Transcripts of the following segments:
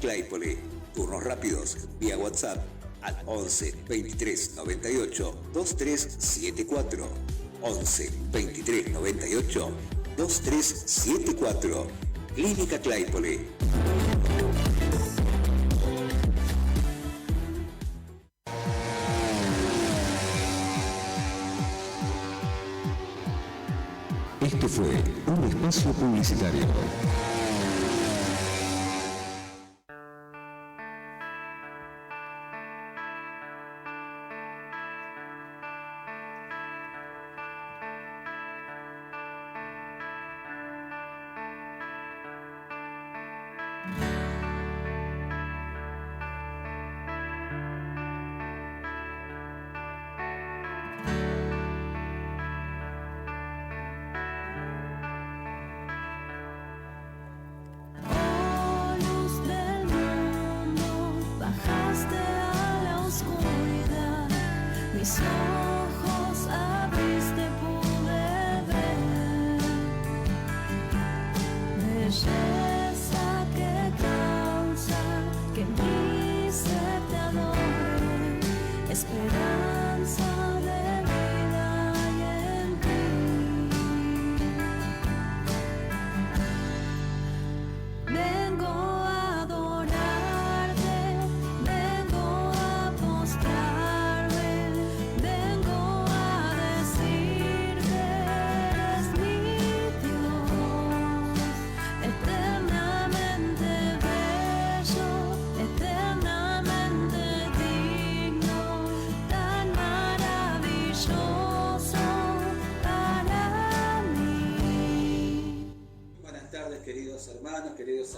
Claypole. Turnos rápidos vía WhatsApp al 11 23 98 2374. 11 23 98 2374. Clínica Claypole. Esto fue un espacio publicitario.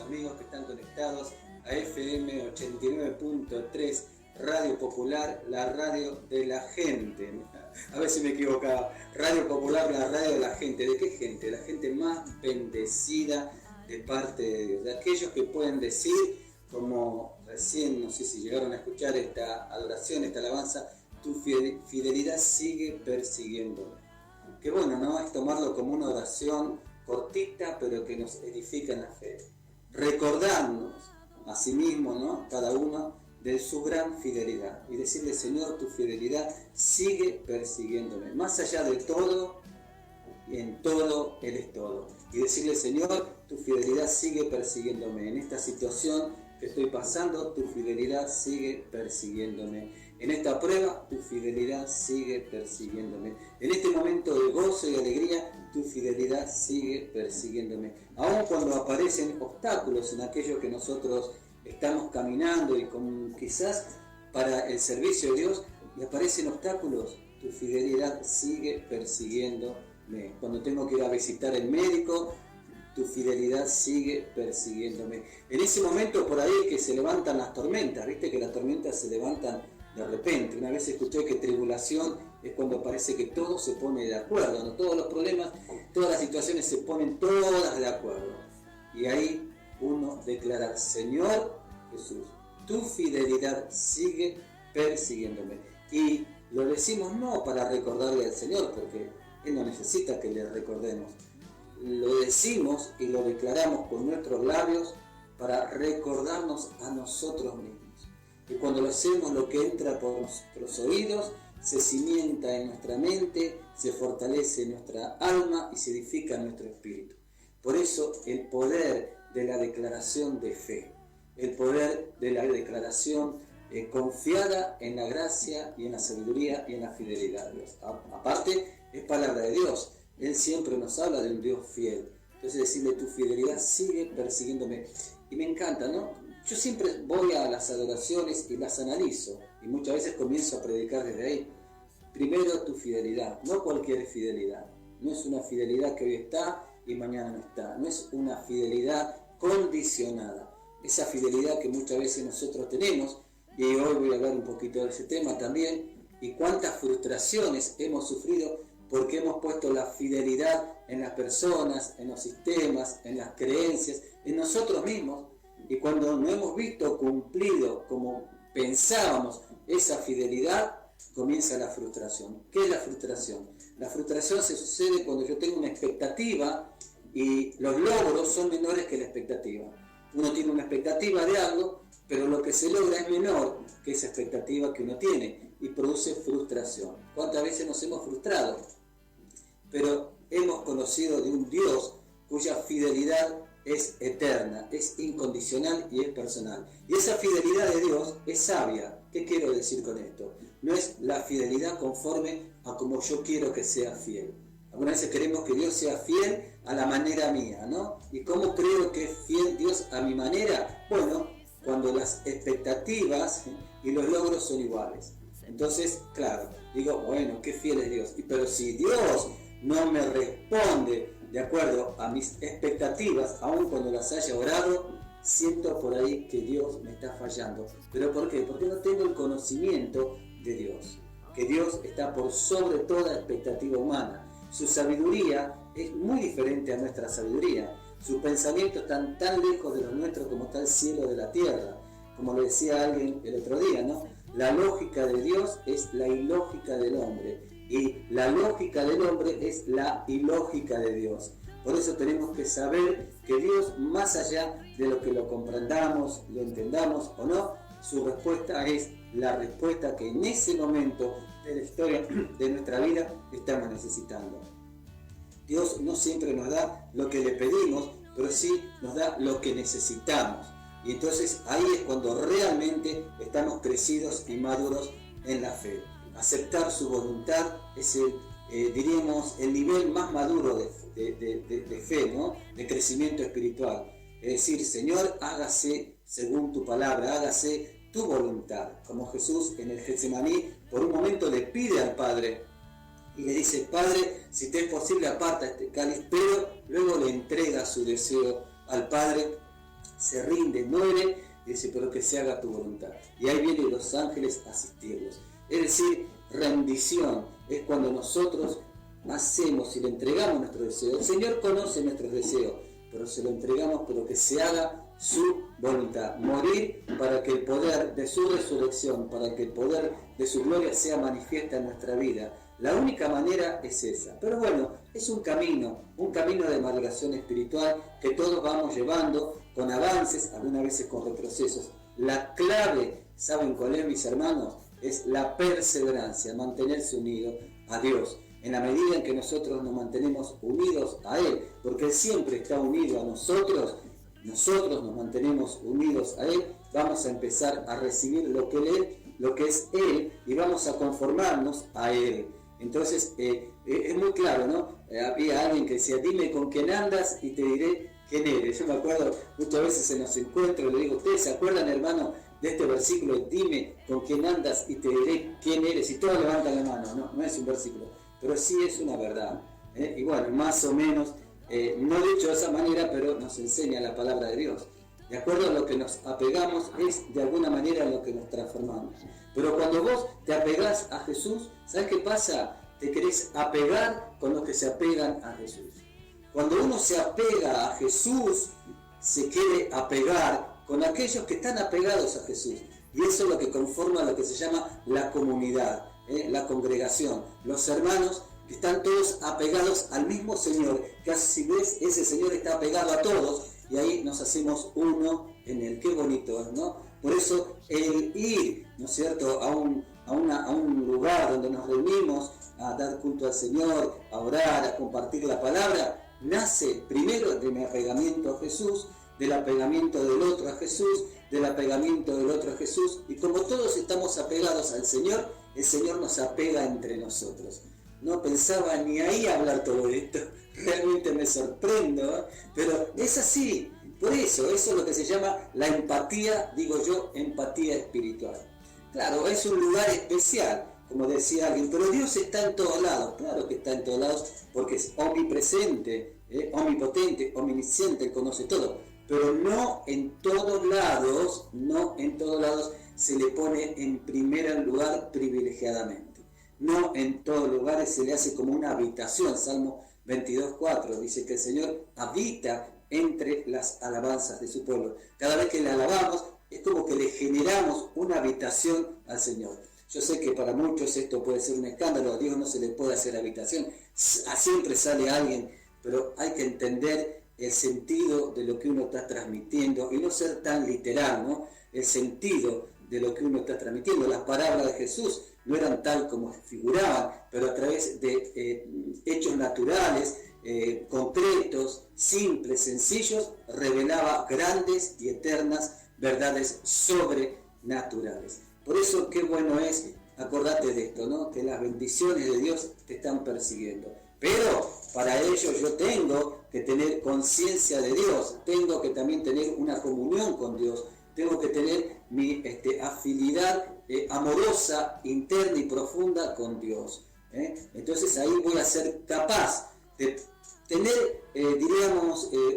Amigos que están conectados a FM 89.3 Radio Popular, la radio de la gente. A ver si me equivocaba. Radio Popular, la radio de la gente. ¿De qué gente? La gente más bendecida de parte de Dios. De aquellos que pueden decir, como recién, no sé si llegaron a escuchar esta adoración, esta alabanza, tu fidelidad sigue persiguiéndome. Qué bueno, ¿no? Es tomarlo como una oración cortita, pero que nos edifica en la fe. Recordarnos a sí mismo, ¿no? Cada uno de su gran fidelidad y decirle: Señor, tu fidelidad sigue persiguiéndome, más allá de todo, y en todo Él es todo. Y decirle: Señor, tu fidelidad sigue persiguiéndome en esta situación que estoy pasando, tu fidelidad sigue persiguiéndome. En esta prueba, tu fidelidad sigue persiguiéndome. En este momento de gozo y alegría, tu fidelidad sigue persiguiéndome. Aun cuando aparecen obstáculos en aquello que nosotros estamos caminando y con, quizás para el servicio de Dios, y aparecen obstáculos, tu fidelidad sigue persiguiéndome. Cuando tengo que ir a visitar al médico, tu fidelidad sigue persiguiéndome. En ese momento por ahí que se levantan las tormentas, viste que las tormentas se levantan de repente. Una vez escuché que tribulación es cuando parece que todo se pone de acuerdo, ¿no? Todos los problemas, todas las situaciones se ponen todas de acuerdo. Y ahí uno declara: Señor Jesús, tu fidelidad sigue persiguiéndome. Y lo decimos no para recordarle al Señor, porque Él no necesita que le recordemos. Lo decimos y lo declaramos con nuestros labios para recordarnos a nosotros mismos. Y cuando lo hacemos, lo que entra por nuestros oídos se cimienta en nuestra mente, se fortalece en nuestra alma y se edifica en nuestro espíritu. Por eso el poder de la declaración de fe, el poder de la declaración confiada en la gracia y en la sabiduría y en la fidelidad de Dios. Aparte, es palabra de Dios. Él siempre nos habla de un Dios fiel. Entonces decirle: tu fidelidad sigue persiguiéndome. Y me encanta, ¿no? Yo siempre voy a las adoraciones y las analizo. Y muchas veces comienzo a predicar desde ahí. Primero, tu fidelidad. No cualquier fidelidad. No es una fidelidad que hoy está y mañana no está. No es una fidelidad condicionada. Esa fidelidad que muchas veces nosotros tenemos. Y hoy voy a hablar un poquito de ese tema también. Y cuántas frustraciones hemos sufrido porque hemos puesto la fidelidad en las personas, en los sistemas, en las creencias, en nosotros mismos. Y cuando no hemos visto cumplido como pensábamos esa fidelidad, comienza la frustración. ¿Qué es la frustración? La frustración se sucede cuando yo tengo una expectativa y los logros son menores que la expectativa. Uno tiene una expectativa de algo, pero lo que se logra es menor que esa expectativa que uno tiene y produce frustración. ¿Cuántas veces nos hemos frustrado? Pero hemos conocido de un Dios cuya fidelidad es eterna, es incondicional y es personal. Y esa fidelidad de Dios es sabia. ¿Qué quiero decir con esto? No es la fidelidad conforme a como yo quiero que sea fiel. Algunas veces queremos que Dios sea fiel a la manera mía, ¿no? ¿Y cómo creo que es fiel Dios a mi manera? Bueno, cuando las expectativas y los logros son iguales. Entonces, claro, digo, bueno, qué fiel es Dios. Pero si Dios no me responde de acuerdo a mis expectativas, aun cuando las haya orado, siento por ahí que Dios me está fallando. ¿Pero por qué? Porque no tengo el conocimiento de Dios. Que Dios está por sobre toda expectativa humana. Su sabiduría es muy diferente a nuestra sabiduría. Sus pensamientos están tan lejos de los nuestros como está el cielo de la tierra. Como lo decía alguien el otro día, ¿no? La lógica de Dios es la ilógica del hombre. Y la lógica del hombre es la ilógica de Dios. Por eso tenemos que saber que Dios, más allá de lo que lo comprendamos, lo entendamos o no, su respuesta es la respuesta que en ese momento de la historia de nuestra vida estamos necesitando. Dios no siempre nos da lo que le pedimos, pero sí nos da lo que necesitamos. Y entonces ahí es cuando realmente estamos crecidos y maduros en la fe. Aceptar su voluntad es diríamos, el nivel más maduro de fe, ¿no? De crecimiento espiritual. Es decir, Señor, hágase según tu palabra, hágase tu voluntad. Como Jesús en el Getsemaní, por un momento le pide al Padre y le dice, Padre, si te es posible, aparta este cáliz, pero luego le entrega su deseo al Padre, se rinde, muere, y dice, pero que se haga tu voluntad. Y ahí vienen los ángeles a asistirlos. Es decir, rendición es cuando nosotros hacemos y le entregamos nuestro deseo. El Señor conoce nuestros deseos, pero se lo entregamos, pero que se haga su voluntad. Morir para que el poder de su resurrección, para que el poder de su gloria sea manifiesta en nuestra vida. La única manera es esa. Pero bueno, es un camino de maduración espiritual que todos vamos llevando con avances, algunas veces con retrocesos. La clave, ¿saben cuál es, mis hermanos? Es la perseverancia, mantenerse unido a Dios. En la medida en que nosotros nos mantenemos unidos a Él, porque Él siempre está unido a nosotros nos mantenemos unidos a Él, vamos a empezar a recibir lo que es Él, y vamos a conformarnos a Él. Entonces, es muy claro, ¿no? Había alguien que decía, dime con quién andas y te diré quién eres. Yo me acuerdo muchas veces en los encuentros, le digo, ¿ustedes se acuerdan, hermano, de este versículo? Dime con quién andas y te diré quién eres. Y todos levantan la mano, no es un versículo, pero sí es una verdad. Y bueno, más o menos, no dicho de esa manera, pero nos enseña la palabra de Dios. De acuerdo a lo que nos apegamos es de alguna manera lo que nos transformamos. Pero cuando vos te apegás a Jesús, ¿sabes qué pasa? Te querés apegar con los que se apegan a Jesús. Cuando uno se apega a Jesús, se quiere apegar con aquellos que están apegados a Jesús. Y eso es lo que conforma lo que se llama la comunidad, la congregación, los hermanos que están todos apegados al mismo Señor, que así ves, ese Señor está apegado a todos, y ahí nos hacemos uno en Él. Qué bonito, ¿no? Por eso el ir, ¿no es cierto?, a un lugar donde nos reunimos a dar culto al Señor, a orar, a compartir la palabra, nace primero de mi apegamiento a Jesús, del apegamiento del otro a Jesús, del apegamiento del otro a Jesús, y como todos estamos apegados al Señor, el Señor nos apega entre nosotros. No pensaba ni ahí hablar todo esto, realmente me sorprendo, pero es así. Por eso es lo que se llama la empatía, digo yo, empatía espiritual. Claro, es un lugar especial, como decía alguien, pero Dios está en todos lados. Claro que está en todos lados, porque es omnipresente, omnipotente, omnisciente, conoce todo. Pero no en todos lados se le pone en primer lugar privilegiadamente. No en todos lugares se le hace como una habitación. Salmo 22:4 dice que el Señor habita entre las alabanzas de su pueblo. Cada vez que le alabamos es como que le generamos una habitación al Señor. Yo sé que para muchos esto puede ser un escándalo, a Dios no se le puede hacer habitación, siempre sale alguien, pero hay que entender el sentido de lo que uno está transmitiendo y no ser tan literal, ¿no? El sentido de lo que uno está transmitiendo. Las palabras de Jesús no eran tal como figuraban, pero a través de hechos naturales, concretos, simples, sencillos, revelaba grandes y eternas verdades sobrenaturales. Por eso qué bueno es, acordate de esto, ¿no? Que las bendiciones de Dios te están persiguiendo. Pero para ello yo tengo que tener conciencia de Dios, tengo que también tener una comunión con Dios, tengo que tener mi afinidad amorosa, interna y profunda con Dios. Entonces ahí voy a ser capaz de tener,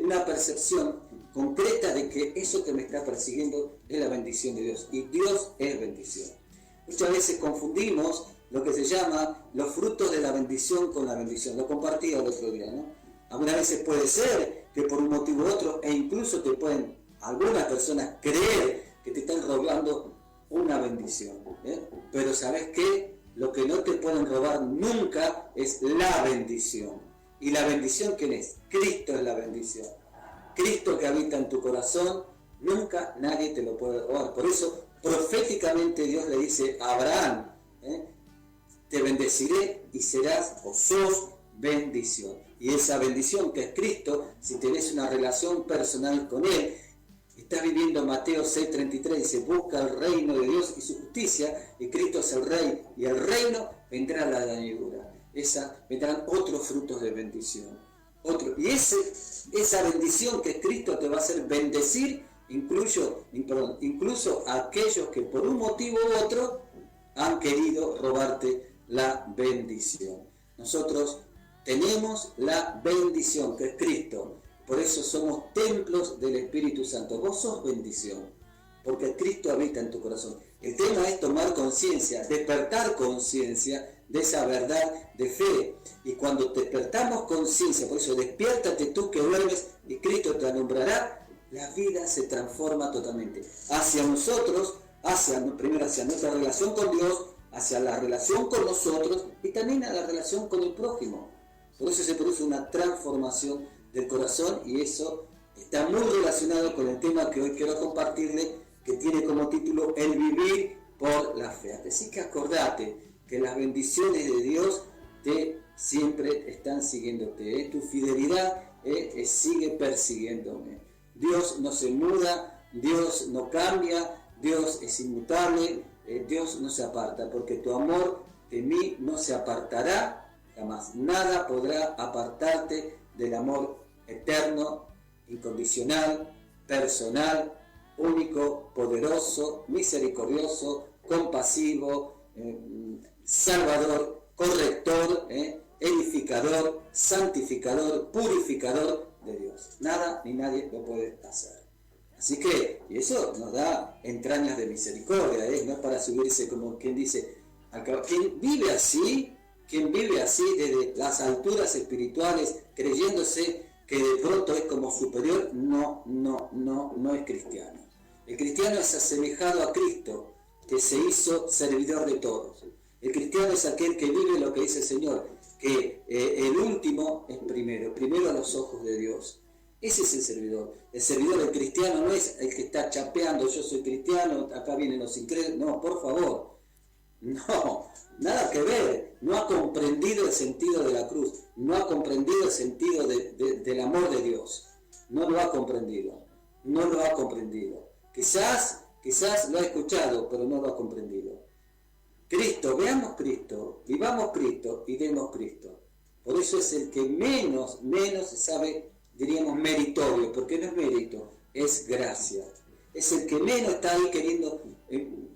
una percepción concreta de que eso que me está persiguiendo es la bendición de Dios. Y Dios es bendición. Muchas veces confundimos lo que se llama los frutos de la bendición con la bendición. Lo compartí el otro día, ¿no? Algunas veces puede ser que por un motivo u otro, e incluso te pueden algunas personas creer que te están robando una bendición. Pero ¿sabes qué? Lo que no te pueden robar nunca es la bendición. ¿Y la bendición quién es? Cristo es la bendición. Cristo que habita en tu corazón, nunca nadie te lo puede robar. Por eso, proféticamente Dios le dice a Abraham, te bendeciré y serás o sos bendición. Y esa bendición que es Cristo, si tenés una relación personal con Él, estás viviendo Mateo 6:33, dice, busca el reino de Dios y su justicia, y Cristo es el Rey, y el reino vendrá la añadidura. Vendrán otros frutos de bendición. Y esa bendición que es Cristo te va a hacer bendecir incluso a aquellos que por un motivo u otro han querido robarte la bendición. Nosotros tenemos la bendición que es Cristo. Por eso somos templos del Espíritu Santo. Vos sos bendición, porque Cristo habita en tu corazón. El tema es tomar conciencia, despertar conciencia de esa verdad de fe. Y cuando despertamos conciencia, por eso despiértate tú que duermes y Cristo te alumbrará, la vida se transforma totalmente. Hacia nosotros, primero hacia nuestra relación con Dios, hacia la relación con nosotros y también a la relación con el prójimo. Por eso se produce una transformación del corazón y eso está muy relacionado con el tema que hoy quiero compartirle, que tiene como título El vivir por la fe. Así que acordate que las bendiciones de Dios siempre están siguiéndote. Tu fidelidad sigue persiguiéndome. Dios no se muda, Dios no cambia, Dios es inmutable, Dios no se aparta, porque tu amor de mí no se apartará jamás. Nada podrá apartarte del amor eterno, incondicional, personal, único, poderoso, misericordioso, compasivo, salvador, corrector, edificador, santificador, purificador de Dios. Nada ni nadie lo puede hacer. Así que, y eso nos da entrañas de misericordia, no es para subirse como quien dice, quien vive así desde las alturas espirituales, creyéndose que de pronto es como superior, no es cristiano. El cristiano es asemejado a Cristo, que se hizo servidor de todos. El cristiano es aquel que vive lo que dice el Señor, que el último es primero a los ojos de Dios. Ese es el servidor. El servidor del cristiano no es el que está chapeando, yo soy cristiano, acá vienen los incrédulos. No, por favor. No, nada que ver. No ha comprendido el sentido de la cruz. No ha comprendido el sentido del amor de Dios. No lo ha comprendido. No lo ha comprendido. Quizás lo ha escuchado, pero no lo ha comprendido. Cristo, veamos Cristo, vivamos Cristo y demos Cristo. Por eso es el que menos sabe, diríamos, meritorio, porque no es mérito, es gracia. Es el que menos está ahí queriendo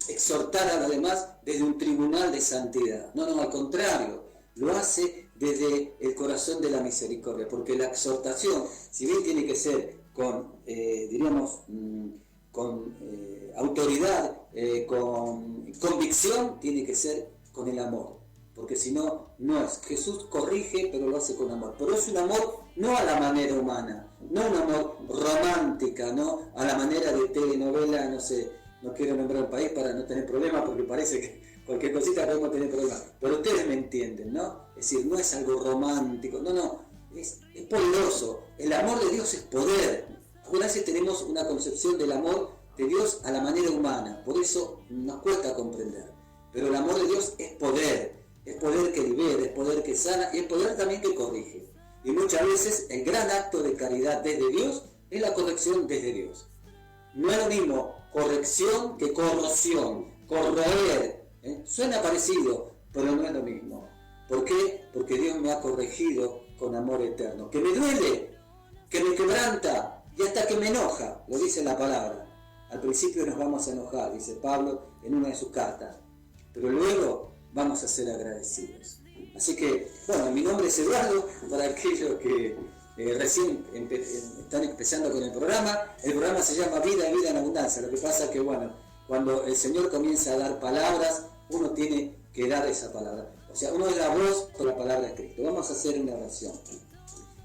exhortar a los demás desde un tribunal de santidad. No, al contrario, lo hace desde el corazón de la misericordia, porque la exhortación, si bien tiene que ser con, con autoridad, con convicción, tiene que ser con el amor, porque si no, no es. Jesús corrige, pero lo hace con amor. Pero es un amor no a la manera humana, no un amor romántica, no a la manera de telenovela, no sé, no quiero nombrar un país para no tener problemas, porque parece que cualquier cosita podemos tener problemas, pero ustedes me entienden, ¿no? Es decir, no es algo romántico, no, es poderoso. El amor de Dios es poder. Algunas veces tenemos una concepción del amor de Dios a la manera humana, por eso nos cuesta comprender. Pero el amor de Dios es poder que libera, es poder que sana y es poder también que corrige. Y muchas veces el gran acto de caridad desde Dios es la corrección desde Dios. No es lo mismo corrección que corrosión, corroer. Suena parecido, pero no es lo mismo. ¿Por qué? Porque Dios me ha corregido con amor eterno, que me duele, que me quebranta y hasta que me enoja, lo dice la palabra. Al principio nos vamos a enojar, dice Pablo en una de sus cartas, pero luego vamos a ser agradecidos. Así que, bueno, mi nombre es Eduardo, para aquellos que recién están empezando con el programa se llama Vida y Vida en Abundancia. Lo que pasa es que, bueno, cuando el Señor comienza a dar palabras, uno tiene que dar esa palabra. O sea, uno es la voz por la palabra de Cristo. Vamos a hacer una oración.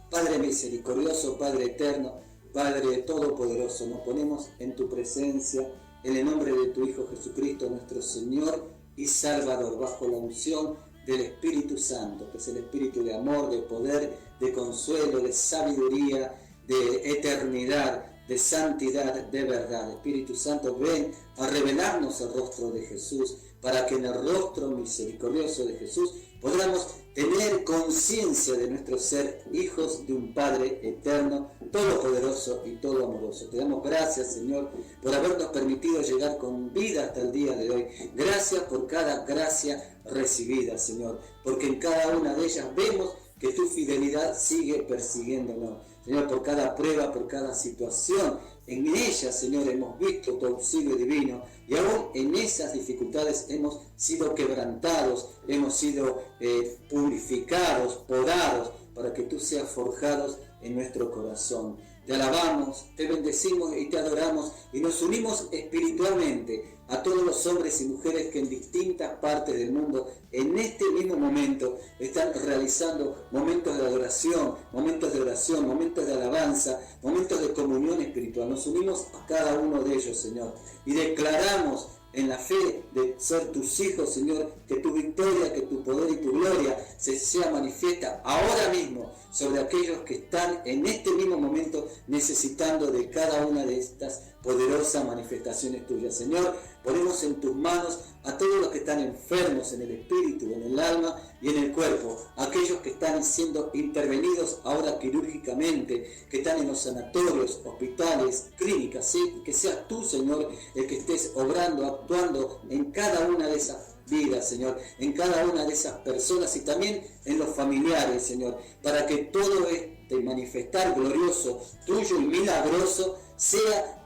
Padre misericordioso, Padre eterno, Padre todopoderoso, nos ponemos en tu presencia, en el nombre de tu Hijo Jesucristo, nuestro Señor y Salvador, bajo la unción del Espíritu Santo, que es el Espíritu de amor, de poder, de consuelo, de sabiduría, de eternidad, de santidad, de verdad. Espíritu Santo, ven a revelarnos el rostro de Jesús, para que en el rostro misericordioso de Jesús podamos tener conciencia de nuestro ser hijos de un Padre eterno, todopoderoso y todo amoroso. Te damos gracias, Señor, por habernos permitido llegar con vida hasta el día de hoy. Gracias por cada gracia recibida, Señor, porque en cada una de ellas vemos que tu fidelidad sigue persiguiéndonos. Señor, por cada prueba, por cada situación, en ellas, Señor, hemos visto tu auxilio divino y aún en esas dificultades hemos sido quebrantados, hemos sido purificados, podados, para que tú seas forjados en nuestro corazón. Te alabamos, te bendecimos y te adoramos y nos unimos espiritualmente a todos los hombres y mujeres que en distintas partes del mundo en este mismo momento están realizando momentos de adoración, momentos de oración, momentos de alabanza, momentos de comunión espiritual. Nos unimos a cada uno de ellos, Señor, y declaramos en la fe de ser tus hijos, Señor, que tu victoria, que tu poder y tu gloria sea manifiesta ahora mismo sobre aquellos que están en este mismo momento necesitando de cada una de estas poderosas manifestaciones tuyas. Señor, ponemos en tus manos a todos los que están enfermos en el espíritu, en el alma y en el cuerpo, aquellos que están siendo intervenidos ahora quirúrgicamente, que están en los sanatorios, hospitales, clínicas, ¿sí? Que seas tú, Señor, el que estés obrando, actuando en cada una de esas vidas, Señor, en cada una de esas personas y también en los familiares, Señor, para que todo este manifestar glorioso, tuyo y milagroso sea,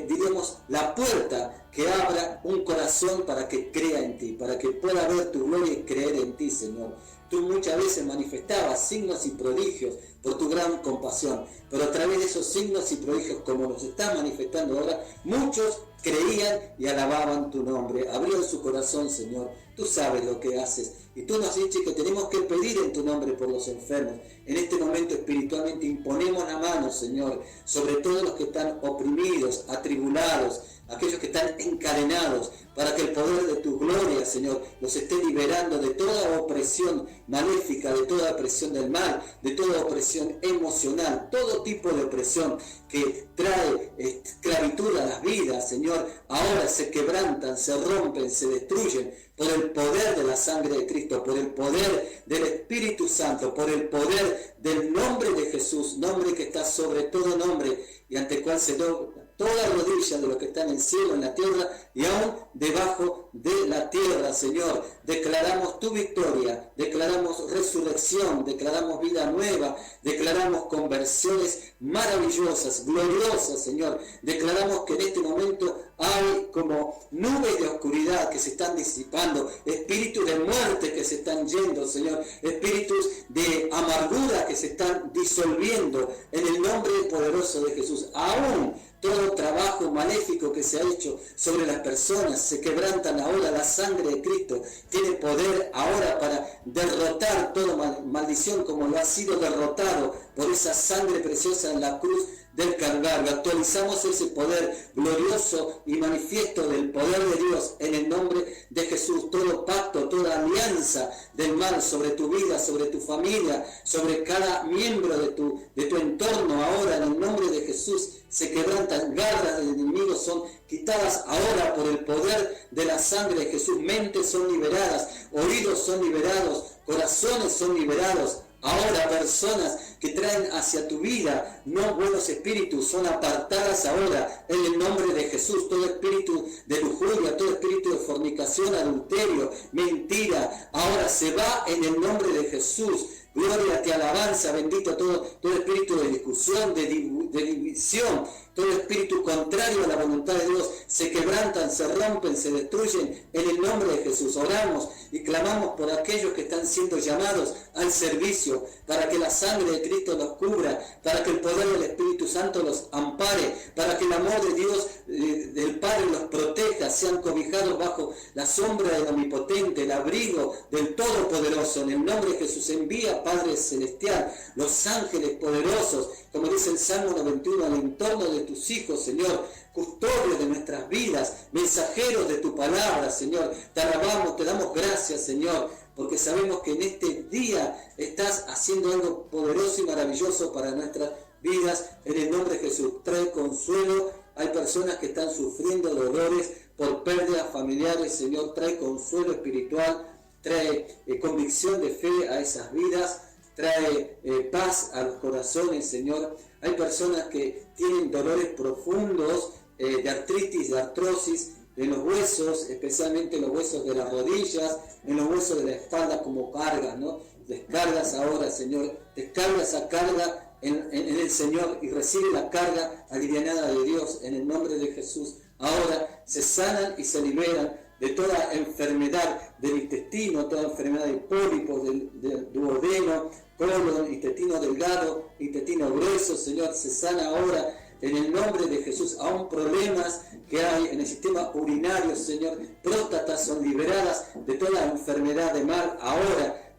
diríamos, la puerta que abra un corazón para que crea en ti, para que pueda ver tu gloria y creer en ti, Señor. Tú muchas veces manifestabas signos y prodigios por tu gran compasión, pero a través de esos signos y prodigios, como los estás manifestando ahora, muchos creían y alababan tu nombre, abrían su corazón, Señor. Tú sabes lo que haces y tú nos has dicho que tenemos que pedir en tu nombre por los enfermos. En este momento espiritualmente imponemos la mano, Señor, sobre todos los que están oprimidos, atribulados, aquellos que están encadenados, para que el poder de tu gloria, Señor, los esté liberando de toda opresión maléfica, de toda opresión del mal, de toda opresión emocional, todo tipo de opresión que trae esclavitud a las vidas, Señor, ahora se quebrantan, se rompen, se destruyen por el poder de la sangre de Cristo, por el poder del Espíritu Santo, por el poder del nombre de Jesús, nombre que está sobre todo nombre y ante el cual se dobla toda rodilla de los que están en el cielo, en la tierra y aún debajo de la tierra, Señor. Declaramos tu victoria, declaramos resurrección, declaramos vida nueva, declaramos conversiones maravillosas, gloriosas, Señor. Declaramos que en este momento hay como nubes de oscuridad que se están disipando, espíritus de muerte que se están yendo, Señor, espíritus de amargura que se están disolviendo en el nombre poderoso de Jesús. Aún todo trabajo maléfico que se ha hecho sobre las personas se quebrantan ahora. La sangre de Cristo tiene poder ahora para derrotar toda maldición, como lo ha sido derrotado por esa sangre preciosa en la cruz del Calvario. Actualizamos ese poder glorioso y manifiesto del poder de Dios en el nombre de Jesús. Todo pacto, toda alianza del mal sobre tu vida, sobre tu familia, sobre cada miembro de tu entorno ahora en el nombre de Jesús se quebrantan. Garras del enemigo son quitadas ahora por el poder de la sangre de Jesús. Mentes son liberadas, oídos son liberados, corazones son liberados. Ahora personas que traen hacia tu vida no buenos espíritus son apartadas ahora en el nombre de Jesús. Todo espíritu de lujuria, todo espíritu de fornicación, adulterio, mentira, ahora se va en el nombre de Jesús. Gloria, te alabanza, bendito todo espíritu de discusión, de división, todo espíritu contrario a la voluntad de Dios, se quebrantan, se rompen, se destruyen en el nombre de Jesús. Oramos y clamamos por aquellos que están siendo llamados al servicio, para que la sangre de Cristo los cubra, para que el poder del Espíritu Santo los ampare, para que el amor de Dios, del Padre, los proteja, sean cobijados bajo la sombra del Omnipotente, el abrigo del Todopoderoso. En el nombre de Jesús envía, Padre Celestial, los ángeles poderosos, como dice el Salmo 91, al entorno de tus hijos, Señor, custodios de nuestras vidas, mensajeros de tu palabra, Señor. Te alabamos, te damos gracias, Señor, porque sabemos que en este día estás haciendo algo poderoso y maravilloso para nuestras vidas. En el nombre de Jesús, trae consuelo. Hay personas que están sufriendo dolores por pérdidas familiares, Señor. Trae consuelo espiritual, trae convicción de fe a esas vidas, trae paz a los corazones, Señor. Hay personas que tienen dolores profundos de artritis, de artrosis, en los huesos, especialmente los huesos de las rodillas, en los huesos de la espalda, como cargas, ¿no? Descargas ahora, Señor, descarga esa carga en el Señor y recibe la carga alivianada de Dios en el nombre de Jesús. Ahora se sanan y se liberan de toda enfermedad del intestino, toda enfermedad de pólipos, del duodeno, colon, intestino delgado, intestino grueso, Señor, se sana ahora en el nombre de Jesús. Aún problemas que hay en el sistema urinario, Señor, próstatas son liberadas de toda enfermedad de mal ahora,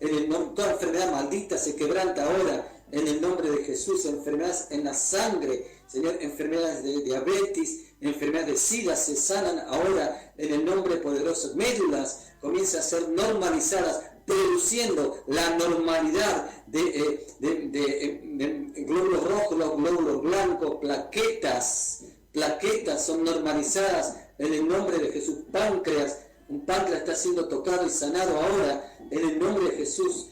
toda enfermedad maldita se quebranta ahora en el nombre de Jesús. Enfermedades en la sangre, Señor, enfermedades de diabetes, enfermedades de SIDA se sanan ahora en el nombre poderoso. Médulas comienzan a ser normalizadas, produciendo la normalidad de glóbulos rojos, los glóbulos blancos, plaquetas son normalizadas en el nombre de Jesús. Un páncreas está siendo tocado y sanado ahora en el nombre de Jesús,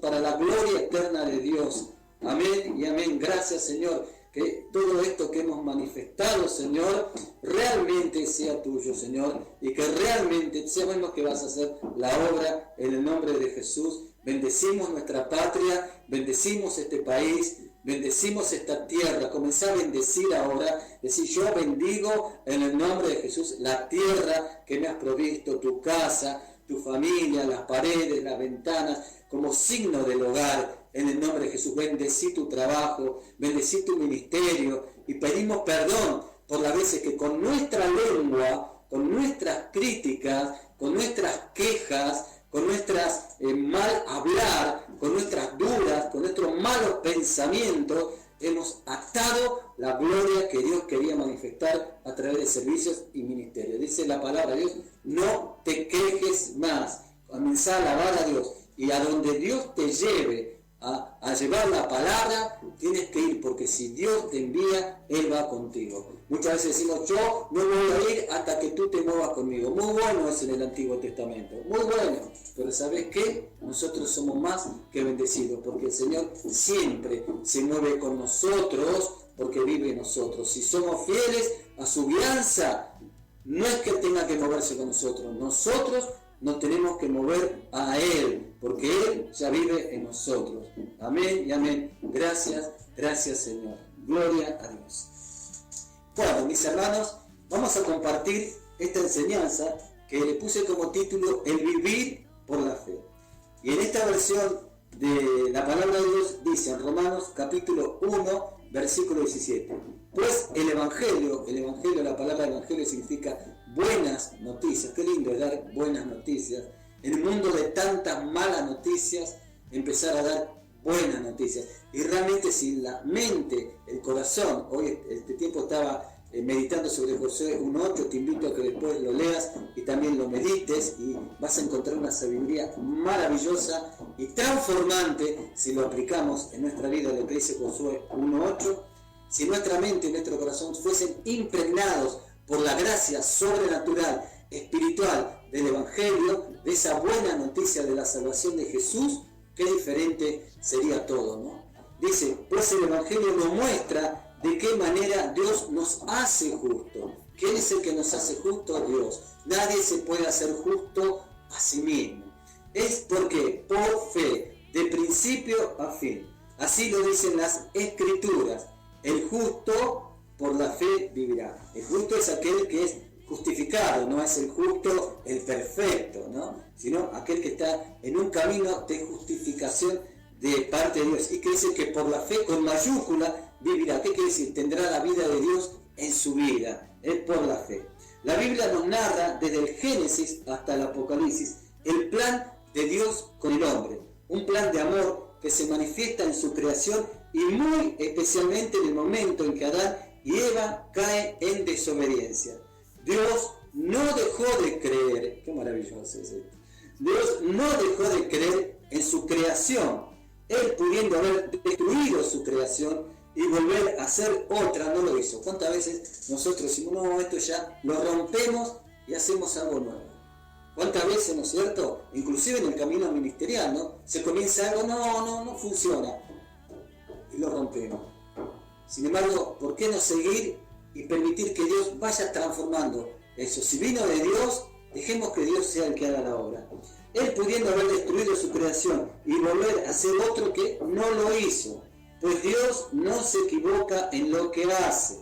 para la gloria eterna de Dios. Amén y amén. Gracias, Señor, que todo esto que hemos manifestado, Señor, realmente sea tuyo, Señor, y que realmente sabemos que vas a hacer la obra en el nombre de Jesús. Bendecimos nuestra patria, bendecimos este país, bendecimos esta tierra. Comenzá a bendecir ahora, decir: yo bendigo en el nombre de Jesús la tierra que me has provisto, tu casa, tu familia, las paredes, las ventanas, como signo del hogar. En el nombre de Jesús, bendecí tu trabajo, bendecí tu ministerio, y pedimos perdón por las veces que con nuestra lengua, con nuestras críticas, con nuestras quejas, con nuestras mal hablar, con nuestras dudas, con nuestros malos pensamientos, hemos atado la gloria que Dios quería manifestar a través de servicios y ministerios. Dice la palabra de Dios: no te quejes más, comenzá a alabar a Dios, y a donde Dios te lleve a llevar la palabra, tienes que ir, porque si Dios te envía, Él va contigo. Muchas veces decimos: yo no voy a ir hasta que tú te muevas conmigo. Muy bueno es en el Antiguo Testamento, muy bueno, pero ¿sabes qué? Nosotros somos más que bendecidos, porque el Señor siempre se mueve con nosotros, porque vive en nosotros. Si somos fieles a su guianza, no es que Él tenga que moverse con nosotros, nosotros nos tenemos que mover a Él, porque Él ya vive en nosotros. Amén y amén. Gracias, gracias, Señor. Gloria a Dios. Bueno, mis hermanos, vamos a compartir esta enseñanza que le puse como título: el vivir por la fe. Y en esta versión de la palabra de Dios dice en Romanos capítulo 1, versículo 17: pues el Evangelio, la palabra Evangelio significa buenas noticias. Qué lindo es dar buenas noticias. En un mundo de tantas malas noticias, empezar a dar buenas noticias. Y realmente si la mente, el corazón, hoy este tiempo estaba meditando sobre Josué 1.8, te invito a que después lo leas y también lo medites y vas a encontrar una sabiduría maravillosa y transformante si lo aplicamos en nuestra vida, lo que dice Josué 1.8. Si nuestra mente y nuestro corazón fuesen impregnados por la gracia sobrenatural, espiritual del Evangelio, de esa buena noticia de la salvación de Jesús, qué diferente sería todo, ¿no? Dice, pues el Evangelio nos muestra de qué manera Dios nos hace justo. ¿Quién es el que nos hace justo? Dios. Nadie se puede hacer justo a sí mismo. Es porque por fe, de principio a fin. Así lo dicen las Escrituras. El justo por la fe vivirá. El justo es aquel que es justificado, no es el justo, el perfecto, ¿no? Sino aquel que está en un camino de justificación de parte de Dios. Y que dice que por la fe con mayúscula vivirá. ¿Qué quiere decir? Tendrá la vida de Dios en su vida. Es por la fe. La Biblia nos narra desde el Génesis hasta el Apocalipsis el plan de Dios con el hombre. Un plan de amor que se manifiesta en su creación y muy especialmente en el momento en que Adán y Eva caen en desobediencia. Dios no dejó de creer, qué maravilloso es esto. Dios no dejó de creer en su creación. Él, pudiendo haber destruido su creación y volver a hacer otra, no lo hizo. ¿Cuántas veces nosotros decimos, no, esto ya lo rompemos y hacemos algo nuevo? ¿Cuántas veces, no es cierto? Inclusive en el camino ministerial, ¿no? Se comienza algo, no funciona. Y lo rompemos. Sin embargo, ¿por qué no seguir y permitir que Dios vaya transformando eso? Si vino de Dios, dejemos que Dios sea el que haga la obra. Él, pudiendo haber destruido su creación y volver a hacer otro que no lo hizo, pues Dios no se equivoca en lo que hace.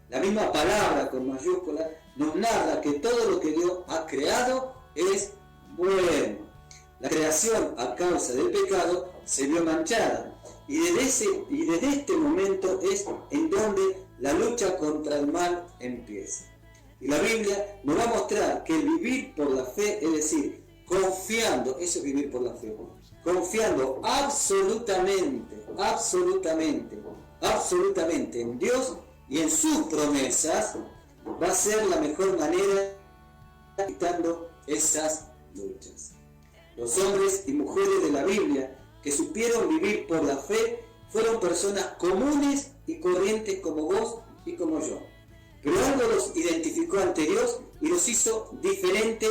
La misma palabra con mayúscula nos narra que todo lo que Dios ha creado es bueno. La creación a causa del pecado se vio manchada y desde este momento es en donde la lucha contra el mal empieza. Y la Biblia nos va a mostrar que el vivir por la fe, es decir, confiando, eso es vivir por la fe, confiando absolutamente en Dios y en sus promesas, va a ser la mejor manera de evitando esas luchas. Los hombres y mujeres de la Biblia que supieron vivir por la fe fueron personas comunes y corrientes como vos y como yo. Pero algo los identificó ante Dios y los hizo diferente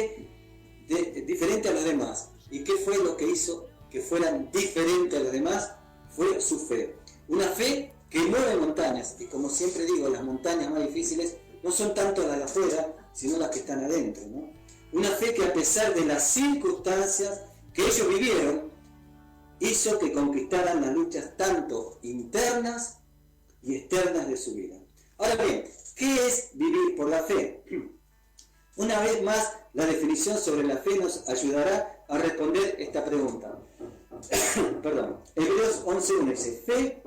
a los demás. ¿Y qué fue lo que hizo que fueran diferentes a los demás? Fue su fe. Una fe que mueve montañas. Y como siempre digo, las montañas más difíciles no son tanto las de afuera, sino las que están adentro, ¿no? Una fe que a pesar de las circunstancias que ellos vivieron, hizo que conquistaran las luchas tanto internas y externas de su vida. Ahora bien, ¿qué es vivir por la fe? Una vez más, la definición sobre la fe nos ayudará a responder esta pregunta. Perdón. Hebreos 11:1 dice, fe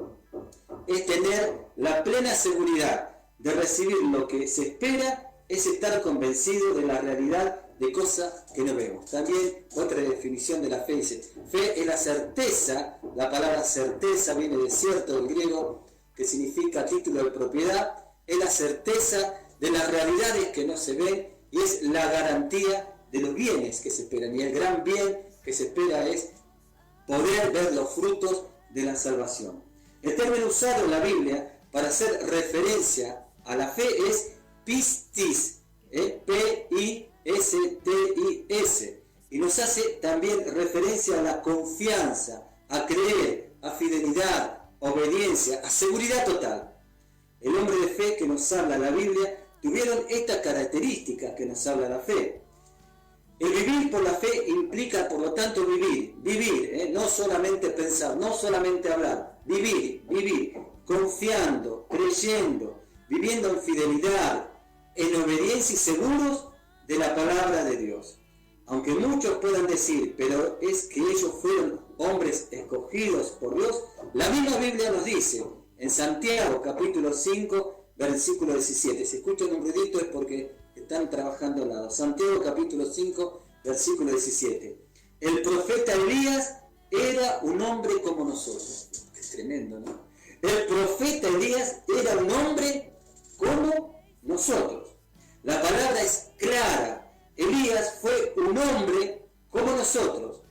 es tener la plena seguridad de recibir lo que se espera, es estar convencido de la realidad de cosas que no vemos. También otra definición de la fe dice, fe es la certeza, la palabra certeza viene de cierto del griego, que significa título de propiedad, es la certeza de las realidades que no se ven y es la garantía de los bienes que se esperan. Y el gran bien que se espera es poder ver los frutos de la salvación. El término usado en la Biblia para hacer referencia a la fe es pistis, P-I-S-T-I-S, y nos hace también referencia a la confianza, a creer, a fidelidad, obediencia, a seguridad total. El hombre de fe que nos habla la Biblia tuvieron esta característica que nos habla la fe. El vivir por la fe implica, por lo tanto, vivir, no solamente pensar, no solamente hablar, vivir, confiando, creyendo, viviendo en fidelidad, en obediencia y seguros de la palabra de Dios. Aunque muchos puedan decir, pero es que ellos fueron hombres escogidos por Dios, la misma Biblia nos dice, en Santiago capítulo 5, versículo 17, si escuchan un ruidito es porque están trabajando al lado. Santiago capítulo 5, versículo 17. El profeta Elías era un hombre como nosotros. Qué tremendo, ¿no? El profeta Elías era un hombre como nosotros. La palabra es clara. Elías fue un hombre como nosotros,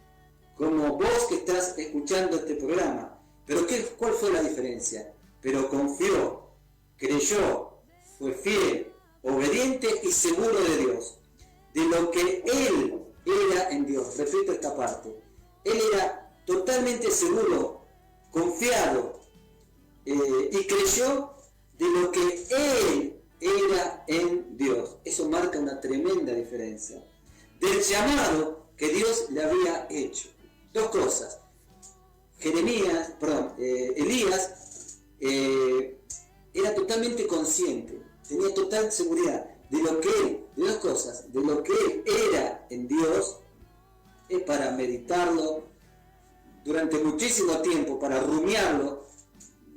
como vos que estás escuchando este programa. Pero ¿cuál fue la diferencia? Pero confió, creyó, fue fiel, obediente y seguro de Dios, de lo que él era en Dios. Repito esta parte. Él era totalmente seguro, confiado y creyó de lo que él era en Dios. Eso marca una tremenda diferencia del llamado que Dios le había hecho. Dos cosas. Elías era totalmente consciente, tenía total seguridad de lo que él, de dos cosas, de lo que él era en Dios, es para meditarlo durante muchísimo tiempo, para rumiarlo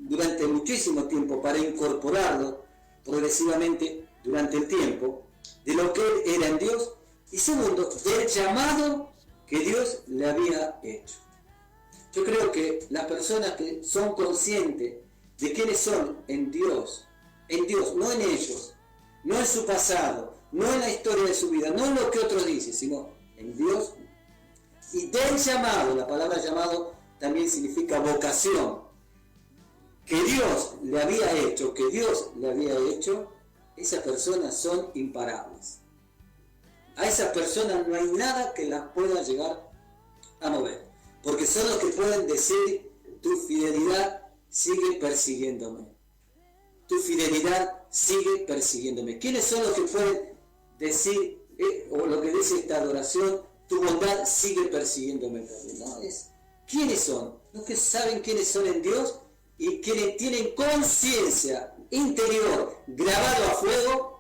durante muchísimo tiempo, para incorporarlo progresivamente durante el tiempo, de lo que él era en Dios, y segundo, del llamado que Dios le había hecho. Yo creo que las personas que son conscientes de quiénes son en Dios, no en ellos, no en su pasado, no en la historia de su vida, no en lo que otros dicen, sino en Dios, y del llamado, la palabra llamado también significa vocación, que Dios le había hecho, esas personas son imparables. A esas personas no hay nada que las pueda llegar a mover, porque son los que pueden decir: tu fidelidad sigue persiguiéndome. Tu fidelidad sigue persiguiéndome. ¿Quiénes son los que pueden decir, o lo que dice esta adoración, tu bondad sigue persiguiéndome? No, ¿quiénes son? Los que saben quiénes son en Dios y quienes tienen conciencia interior, grabado a fuego,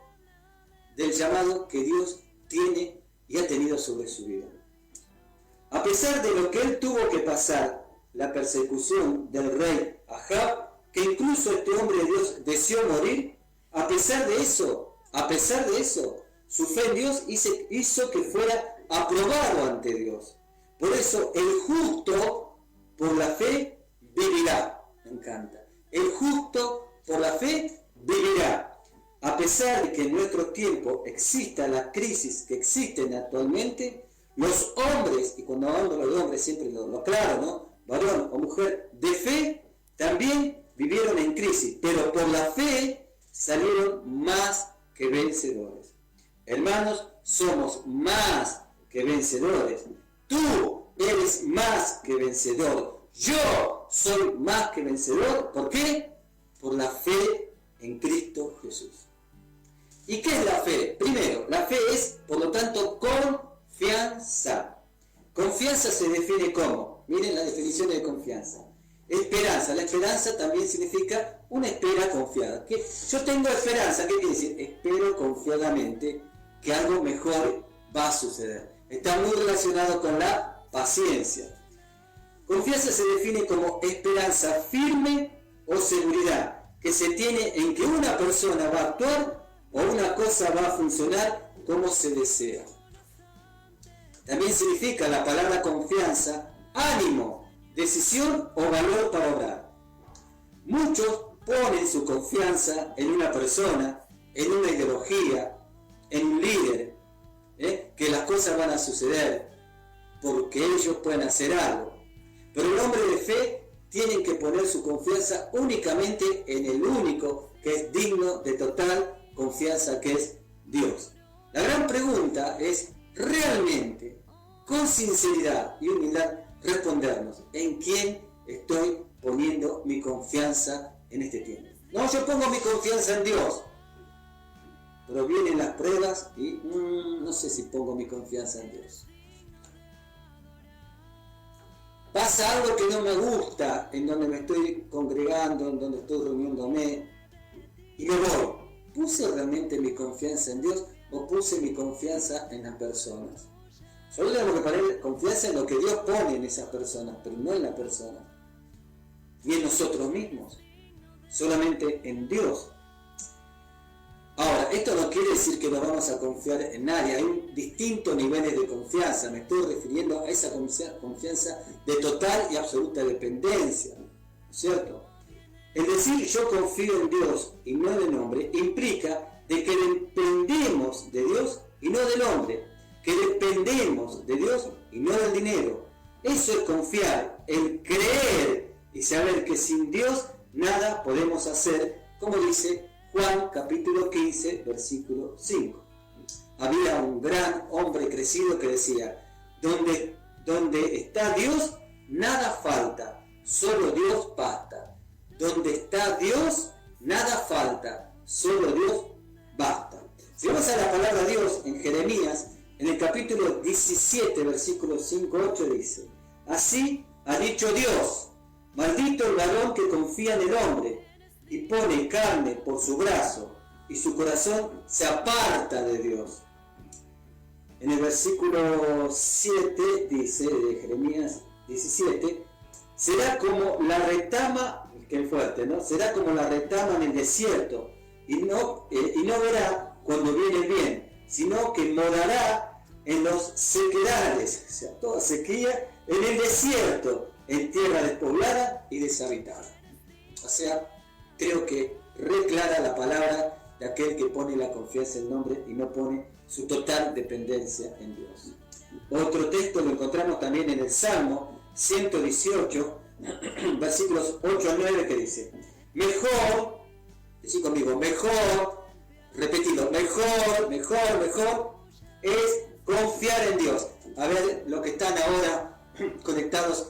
del llamado que Dios tiene y ha tenido sobre su vida. A pesar de lo que él tuvo que pasar, la persecución del rey Ahab, que incluso este hombre de Dios deseó morir, a pesar de eso, su fe en Dios hizo que fuera aprobado ante Dios. Por eso el justo por la fe vivirá. Me encanta. El justo por la fe vivirá. A pesar de que en nuestro tiempo exista la crisis que existen actualmente, los hombres, y cuando hablo de hombres siempre lo aclaro, ¿no? Varón o mujer de fe, también vivieron en crisis, pero por la fe salieron más que vencedores. Hermanos, somos más que vencedores. Tú eres más que vencedor. Yo soy más que vencedor. ¿Por qué? Por la fe en Cristo Jesús. ¿Y qué es la fe? Primero, la fe es, por lo tanto, confianza. Confianza se define como, miren la definición de confianza. Esperanza. La esperanza también significa una espera confiada. ¿Qué? Yo tengo esperanza. ¿Qué quiere decir? Espero confiadamente que algo mejor va a suceder. Está muy relacionado con la paciencia. Confianza se define como esperanza firme o seguridad que se tiene en que una persona va a actuar o una cosa va a funcionar como se desea. También significa la palabra confianza, ánimo, decisión o valor para obrar. Muchos ponen su confianza en una persona, en una ideología, en un líder, que las cosas van a suceder porque ellos pueden hacer algo. Pero el hombre de fe tiene que poner su confianza únicamente en el único que es digno de total confianza, que es Dios. La gran pregunta es realmente, con sinceridad y humildad, respondernos: ¿en quién estoy poniendo mi confianza en este tiempo? No, yo pongo mi confianza en Dios, pero vienen las pruebas y no sé si pongo mi confianza en Dios. Pasa algo que no me gusta en donde me estoy congregando, en donde estoy reuniéndome, y me voy. ¿Puse realmente mi confianza en Dios o puse mi confianza en las personas? Solo tenemos que poner confianza en lo que Dios pone en esas personas, pero no en la persona, ni en nosotros mismos, solamente en Dios. Ahora, esto no quiere decir que no vamos a confiar en nadie, hay distintos niveles de confianza, me estoy refiriendo a esa confianza de total y absoluta dependencia, ¿no es cierto? El decir yo confío en Dios y no en el hombre implica de que dependemos de Dios y no del hombre, que dependemos de Dios y no del dinero. Eso es confiar, el creer y saber que sin Dios nada podemos hacer, como dice Juan capítulo 15, versículo 5. Había un gran hombre crecido que decía, donde está Dios, nada falta, solo Dios basta. Donde está Dios, nada falta, solo Dios basta. Si vamos a la palabra de Dios en Jeremías, en el capítulo 17, versículos 5-8 dice, así ha dicho Dios, maldito el varón que confía en el hombre, y pone carne por su brazo, y su corazón se aparta de Dios. En el versículo 7 dice, de Jeremías 17, será como la retama, que es fuerte, ¿no? Será como la retama en el desierto, y no verá cuando viene el bien, sino que morará en los sequedales, o sea, toda sequía, en el desierto, en tierra despoblada y deshabitada. O sea, creo que reclara la palabra de aquel que pone la confianza en el nombre y no pone su total dependencia en Dios. Otro texto lo encontramos también en el Salmo 118, versículos 8 al 9, que dice, mejor, decí conmigo, mejor, repetilo, mejor es confiar en Dios. A ver, los que están ahora conectados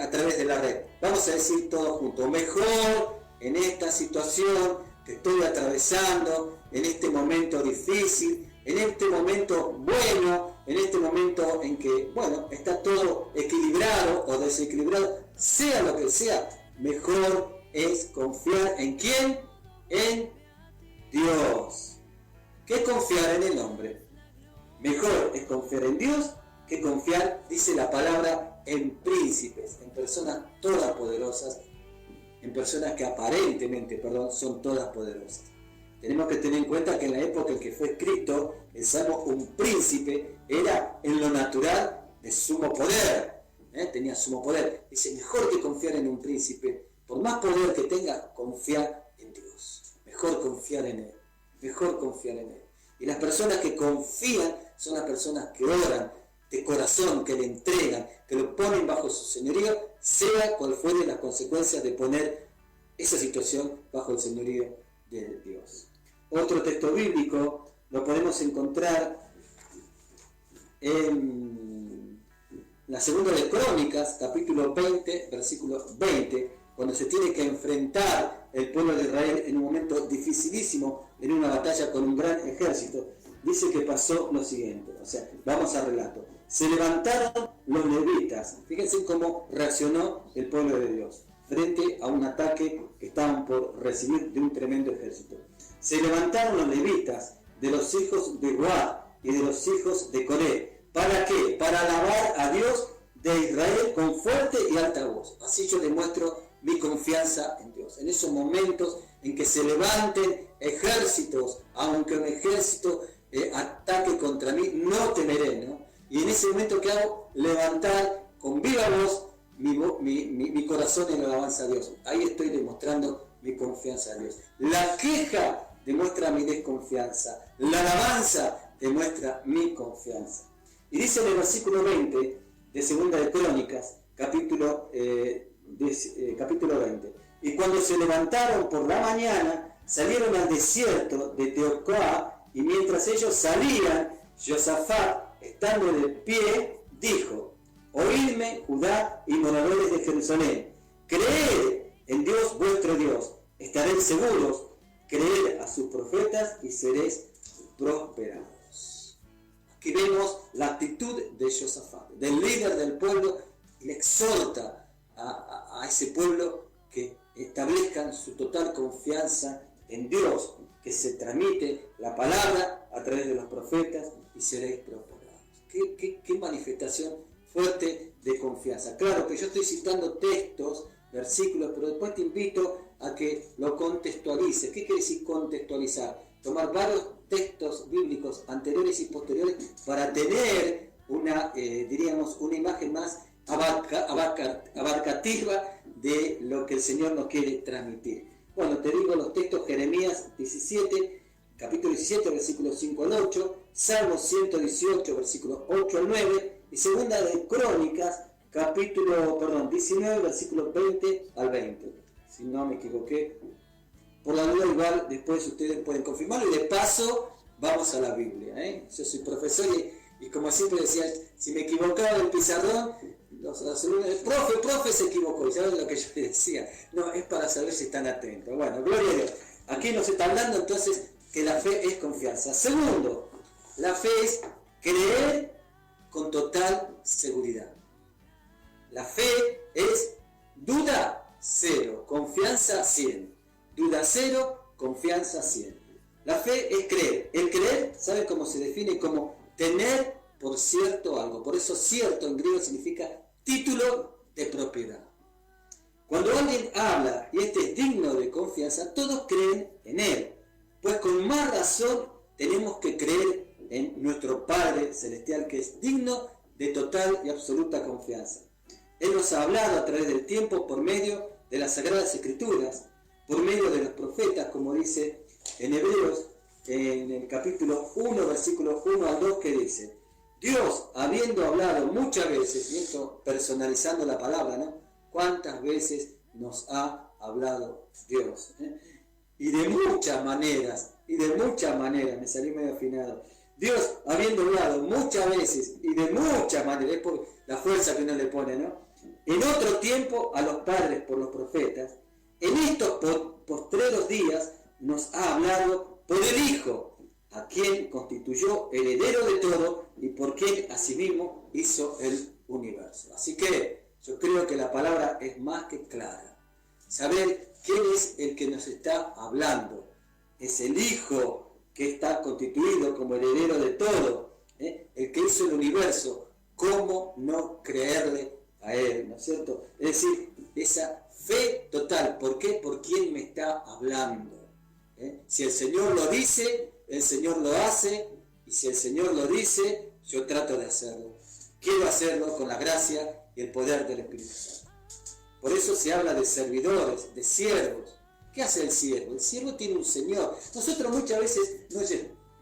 a través de la red, vamos a decir todos juntos, mejor en esta situación que estoy atravesando, en este momento difícil, en este momento bueno, en este momento en que, bueno, está todo equilibrado o desequilibrado, sea lo que sea, mejor es confiar en ¿quién? En Dios. ¿Qué confiar en el hombre? Mejor es confiar en Dios que confiar, dice la palabra, en príncipes, en personas todas poderosas, en personas que aparentemente, son todas poderosas. Tenemos que tener en cuenta que en la época en que fue escrito el Salmo, un príncipe era en lo natural de sumo poder, tenía sumo poder. Dice, mejor que confiar en un príncipe, por más poder que tenga, confiar en Dios. Mejor confiar en Él, mejor confiar en Él. Y las personas que confían son las personas que oran de corazón, que le entregan, que lo ponen bajo su señorío, sea cual fuere las consecuencias de poner esa situación bajo el señorío de Dios. Otro texto bíblico lo podemos encontrar en la segunda de Crónicas, capítulo 20, versículo 20, cuando se tiene que enfrentar el pueblo de Israel en un momento dificilísimo, en una batalla con un gran ejército. Dice que pasó lo siguiente, o sea, vamos al relato. Se levantaron los levitas, fíjense cómo reaccionó el pueblo de Dios frente a un ataque que estaban por recibir de un tremendo ejército. Se levantaron los levitas de los hijos de Gad y de los hijos de Coré. ¿Para qué? Para alabar a Dios de Israel con fuerte y alta voz. Así yo demuestro mi confianza en Dios. En esos momentos en que se levanten ejércitos, aunque un ejército ataque contra mí, no temeré, ¿no? Y en ese momento que hago, levantar con viva voz mi corazón en alabanza a Dios. Ahí estoy demostrando mi confianza a Dios. La queja demuestra mi desconfianza. La alabanza demuestra mi confianza. Y dice en el versículo 20 de Segunda de Crónicas, capítulo 20. Y cuando se levantaron por la mañana, salieron al desierto de Tecoa, y mientras ellos salían, Josafat, estando de pie, dijo, oídme, Judá y moradores de Jerusalén, creed en Dios vuestro Dios, estaréis seguros, creed a sus profetas y seréis prosperados. Aquí vemos la actitud de Josafat, del líder del pueblo, y le exhorta a ese pueblo que establezcan su total confianza en Dios, que se transmite la palabra a través de los profetas y seréis prosperados. ¿Qué manifestación fuerte de confianza? Claro que yo estoy citando textos, versículos, pero después te invito a que lo contextualices. ¿Qué quiere decir contextualizar? tomar varios textos bíblicos anteriores y posteriores para tener una, diríamos, una imagen más abarcativa de lo que el Señor nos quiere transmitir. Bueno, te digo los textos: Jeremías 17, capítulo 17, versículos 5 al 8, Salmos 118, versículos 8 al 9, y Segunda de Crónicas, capítulo 19, versículos 20 al 20. Si no me equivoqué, por la duda igual después ustedes pueden confirmarlo, y de paso vamos a la Biblia. Yo soy profesor y como siempre decía, si me equivocaba del pizarrón, los alumnos, el profe se equivocó. ¿Y saben lo que yo les decía? No, es para saber si están atentos. Bueno, gloria a Dios. Aquí nos está hablando entonces que la fe es confianza. Segundo, la fe es creer con total seguridad. La fe es duda 0, confianza 100. Duda 0, confianza 100. La fe es creer. El creer, ¿sabe cómo se define? Como tener por cierto algo. Por eso cierto en griego significa título de propiedad. Cuando alguien habla y este es digno de confianza, todos creen en él. Pues con más razón tenemos que creer en nuestro Padre Celestial, que es digno de total y absoluta confianza. Él nos ha hablado a través del tiempo por medio de las Sagradas Escrituras, por medio de los profetas, como dice en Hebreos, en el capítulo 1, versículos 1 al 2, que dice: Dios, habiendo hablado muchas veces, y esto personalizando la palabra, ¿no? ¿Cuántas veces nos ha hablado Dios? Y de muchas maneras, me salí medio afinado. Dios, habiendo hablado muchas veces y de muchas maneras, es por la fuerza que uno le pone, ¿no? En otro tiempo a los padres por los profetas, en estos postreros días nos ha hablado por el Hijo, a quien constituyó heredero de todo y por quien asimismo hizo el universo. Así que yo creo que la palabra es más que clara. Saber quién es el que nos está hablando. Es el Hijo que está constituido como heredero de todo, el que hizo el universo. ¿Cómo no creerle a Él? ¿No es cierto? Es decir, esa fe total. ¿Por qué? Por quién me está hablando. Si el Señor lo dice, el Señor lo hace, y si el Señor lo dice, yo trato de hacerlo. Quiero hacerlo con la gracia y el poder del Espíritu Santo. Por eso se habla de servidores, de siervos. ¿Qué hace el siervo? El siervo tiene un Señor. Nosotros muchas veces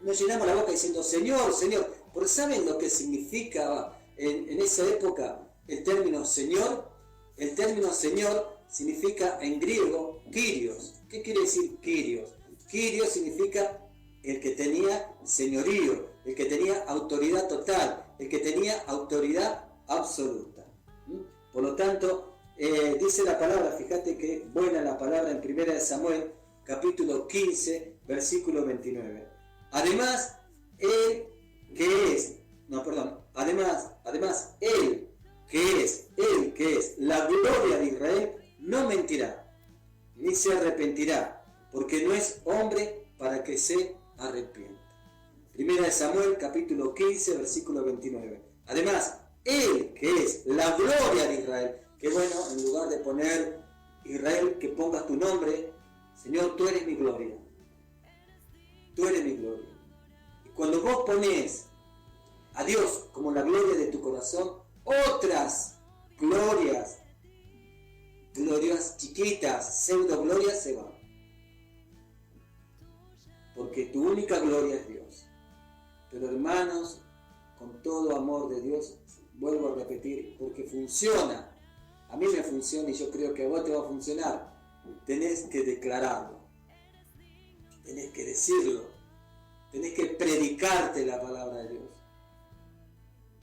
nos llenamos la boca diciendo Señor, Señor. ¿Pero saben lo que significa en esa época el término Señor? El término Señor significa en griego Kyrios. ¿Qué quiere decir Kyrios? Kyrios significa el que tenía señorío, el que tenía autoridad total, el que tenía autoridad absoluta. Por lo tanto, dice la palabra, fíjate que buena la palabra en 1 Samuel, capítulo 15, versículo 29. Además, él que es la gloria de Israel, no mentirá, ni se arrepentirá, porque no es hombre para que se arrepienta. 1 Samuel, capítulo 15, versículo 29. Además, él que es la gloria de Israel, que bueno, en lugar de poner Israel, que pongas tu nombre, Señor, tú eres mi gloria. Tú eres mi gloria. Y cuando vos ponés a Dios como la gloria de tu corazón, otras glorias chiquitas, pseudo glorias se van. Porque tu única gloria es Dios. Pero hermanos, con todo amor de Dios, vuelvo a repetir, porque funciona. A mí me funciona y yo creo que a vos te va a funcionar. Tenés que declararlo. Tenés que decirlo. Tenés que predicarte la palabra de Dios.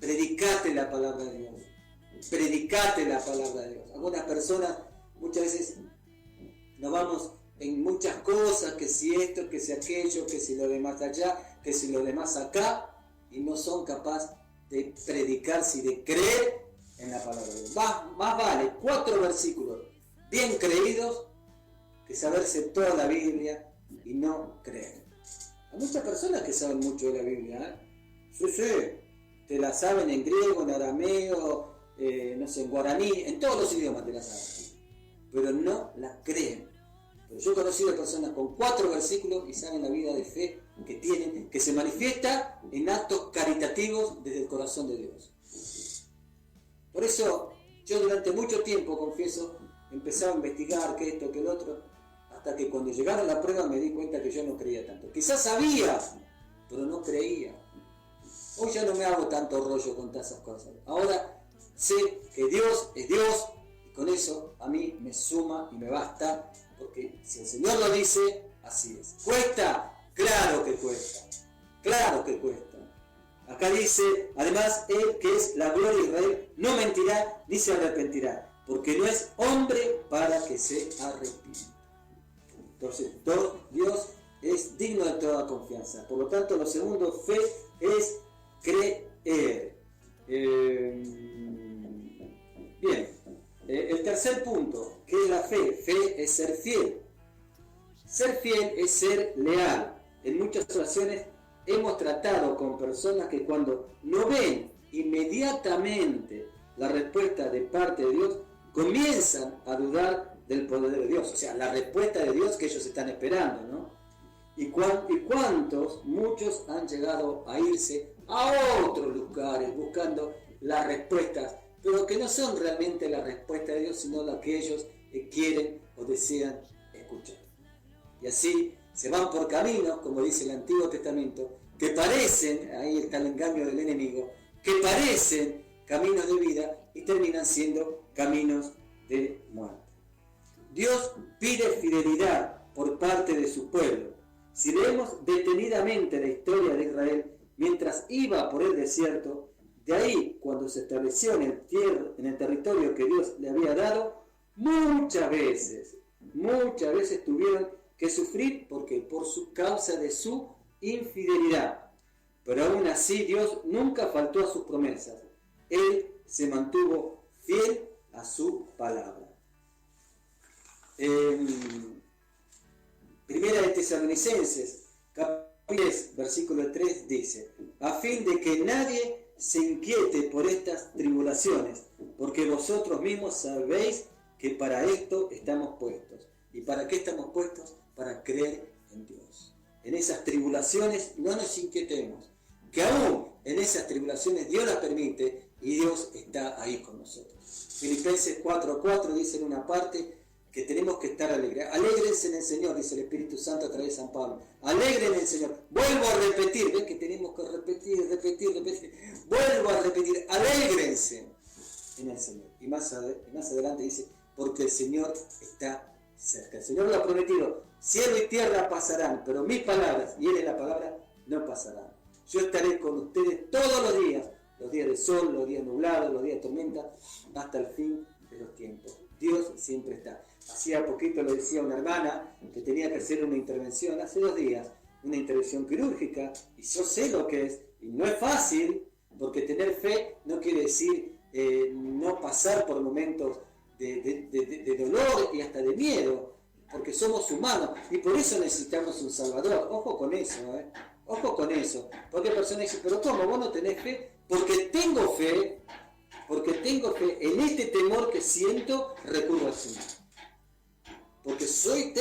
Predicate la palabra de Dios. Predicate la palabra de Dios. Algunas personas muchas veces nos vamos en muchas cosas, que si esto, que si aquello, que si lo demás allá, que si lo demás acá, y no son capaces de predicarse y de creer en la palabra de Dios. Más vale 4 versículos bien creídos que saberse toda la Biblia y no creer. Hay muchas personas que saben mucho de la Biblia, Sí, te la saben en griego, en arameo, no sé, en guaraní, en todos los idiomas te la saben, pero no la creen. Pero yo he conocido personas con 4 versículos y saben la vida de fe que tienen, que se manifiesta en actos caritativos desde el corazón de Dios. Por eso yo durante mucho tiempo, confieso, empezaba a investigar que esto, que el otro, hasta que cuando llegaron la prueba me di cuenta que yo no creía tanto. Quizás sabía, pero no creía. Hoy ya no me hago tanto rollo con todas esas cosas. Ahora sé que Dios es Dios y con eso a mí me suma y me basta, porque si el Señor lo dice, así es. ¿Cuesta? Claro que cuesta. Claro que cuesta. Acá dice, además, Él que es la gloria de Israel, no mentirá ni se arrepentirá, porque no es hombre para que se arrepienta. Entonces, Dios es digno de toda confianza. Por lo tanto, lo segundo, fe, es creer. Bien, el tercer punto, ¿qué es la fe? Fe es ser fiel. Ser fiel es ser leal. En muchas ocasiones hemos tratado con personas que cuando no ven inmediatamente la respuesta de parte de Dios, comienzan a dudar del poder de Dios. O sea, la respuesta de Dios que ellos están esperando, ¿no? ¿Y cuántos, muchos han llegado a irse a otros lugares buscando las respuestas, pero que no son realmente la respuesta de Dios, sino la que ellos quieren o desean escuchar. Y así se van por caminos, como dice el Antiguo Testamento, que parecen, ahí está el engaño del enemigo, que parecen caminos de vida y terminan siendo caminos de muerte. Dios pide fidelidad por parte de su pueblo. Si leemos detenidamente la historia de Israel, mientras iba por el desierto, de ahí cuando se estableció en el territorio que Dios le había dado, muchas veces tuvieron que sufrir porque por su causa de su infidelidad. Pero aún así Dios nunca faltó a sus promesas. Él se mantuvo fiel a su palabra. Primera de Tesalonicenses, capítulo 10, versículo 3 dice: a fin de que nadie se inquiete por estas tribulaciones, porque vosotros mismos sabéis que para esto estamos puestos. ¿Y para qué estamos puestos? Para creer en Dios. En esas tribulaciones no nos inquietemos, que aún en esas tribulaciones Dios las permite y Dios está ahí con nosotros. Filipenses 4:4 dice en una parte que tenemos que estar alegres. Alégrense en el Señor, dice el Espíritu Santo a través de San Pablo. Alegren en el Señor. Vuelvo a repetir, ven que tenemos que repetir. Vuelvo a repetir, alégrense en el Señor. Y más adelante dice, porque el Señor está cerca. El Señor lo ha prometido, cielo y tierra pasarán, pero mis palabras, y Él es la palabra, no pasarán. Yo estaré con ustedes todos los días de sol, los días nublados, los días de tormenta, hasta el fin de los tiempos. Dios siempre está. Hacía poquito lo decía una hermana que tenía que hacer una intervención, hace 2 días, una intervención quirúrgica, y yo sé lo que es, y no es fácil, porque tener fe no quiere decir no pasar por momentos de dolor y hasta de miedo, porque somos humanos, y por eso necesitamos un Salvador. Ojo con eso, ojo con eso, porque personas dicen, pero ¿cómo? ¿Vos no tenés fe? Porque tengo fe, en este temor que siento, recurro al Señor. Porque soy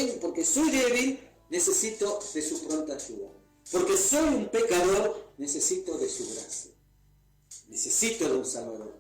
débil, necesito de su pronta ayuda. Porque soy un pecador, necesito de su gracia. Necesito de un Salvador.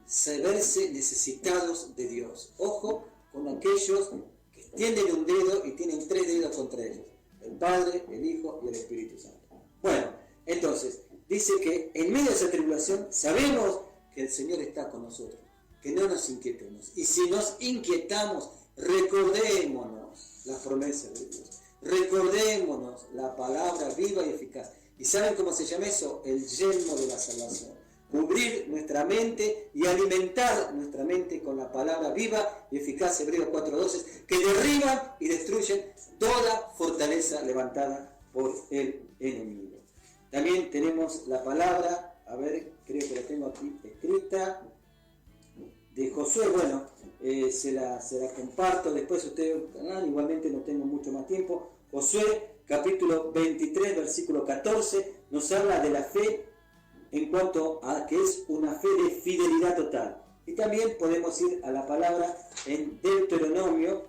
Saberse necesitados de Dios. Ojo con aquellos que extienden un dedo y tienen 3 dedos contra ellos. El Padre, el Hijo y el Espíritu Santo. Bueno, entonces, dice que en medio de esa tribulación sabemos que el Señor está con nosotros, que no nos inquietemos. Y si nos inquietamos, recordémonos las promesas de Dios, recordémonos la palabra viva y eficaz. ¿Y saben cómo se llama eso? El yelmo de la salvación. Cubrir nuestra mente y alimentar nuestra mente con la palabra viva y eficaz, Hebreos 4:12, que derriban y destruyen toda fortaleza levantada por el enemigo. También tenemos la palabra, a ver, creo que la tengo aquí escrita, de Josué. Bueno, se la comparto después ustedes, igualmente no tengo mucho más tiempo. Josué capítulo 23 versículo 14 nos habla de la fe en cuanto a que es una fe de fidelidad total. Y también podemos ir a la palabra en Deuteronomio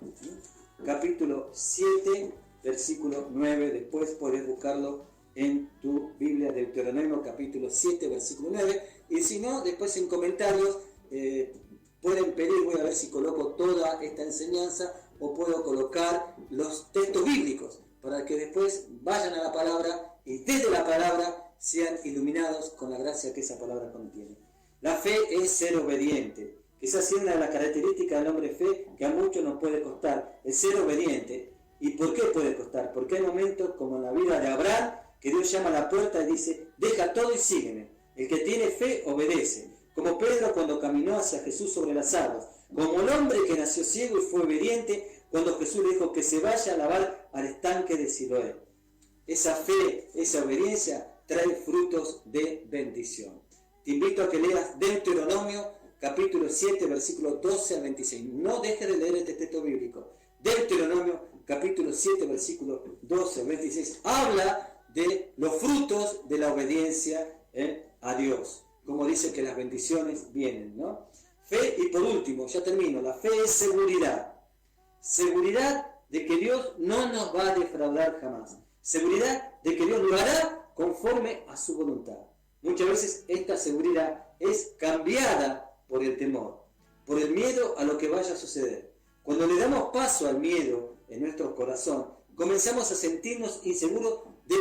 capítulo 7, versículo 9. Después podés buscarlo en tu Biblia, Deuteronomio capítulo 7, versículo 9. Y si no, después en comentarios pueden pedir, voy a ver si coloco toda esta enseñanza o puedo colocar los textos bíblicos para que después vayan a la palabra y desde la palabra sean iluminados con la gracia que esa palabra contiene. La fe es ser obediente. Quizás sea una de las características del hombre de fe que a muchos nos puede costar, el ser obediente. ¿Y por qué puede costar? Porque hay momentos como en la vida de Abraham que Dios llama a la puerta y dice, deja todo y sígueme. El que tiene fe obedece. Como Pedro cuando caminó hacia Jesús sobre las aguas. Como el hombre que nació ciego y fue obediente cuando Jesús le dijo que se vaya a lavar al estanque de Siloé. Esa fe, esa obediencia trae frutos de bendición. Te invito a que leas Deuteronomio capítulo 7, versículos 12 al 26. No dejes de leer este texto bíblico. Deuteronomio capítulo 7, versículos 12 al 26. Habla de los frutos de la obediencia a Dios. Como dice que las bendiciones vienen, ¿no? Fe, y por último, ya termino, la fe es seguridad. Seguridad de que Dios no nos va a defraudar jamás. Seguridad de que Dios lo hará conforme a su voluntad. Muchas veces esta seguridad es cambiada por el temor, por el miedo a lo que vaya a suceder. Cuando le damos paso al miedo en nuestro corazón, comenzamos a sentirnos inseguros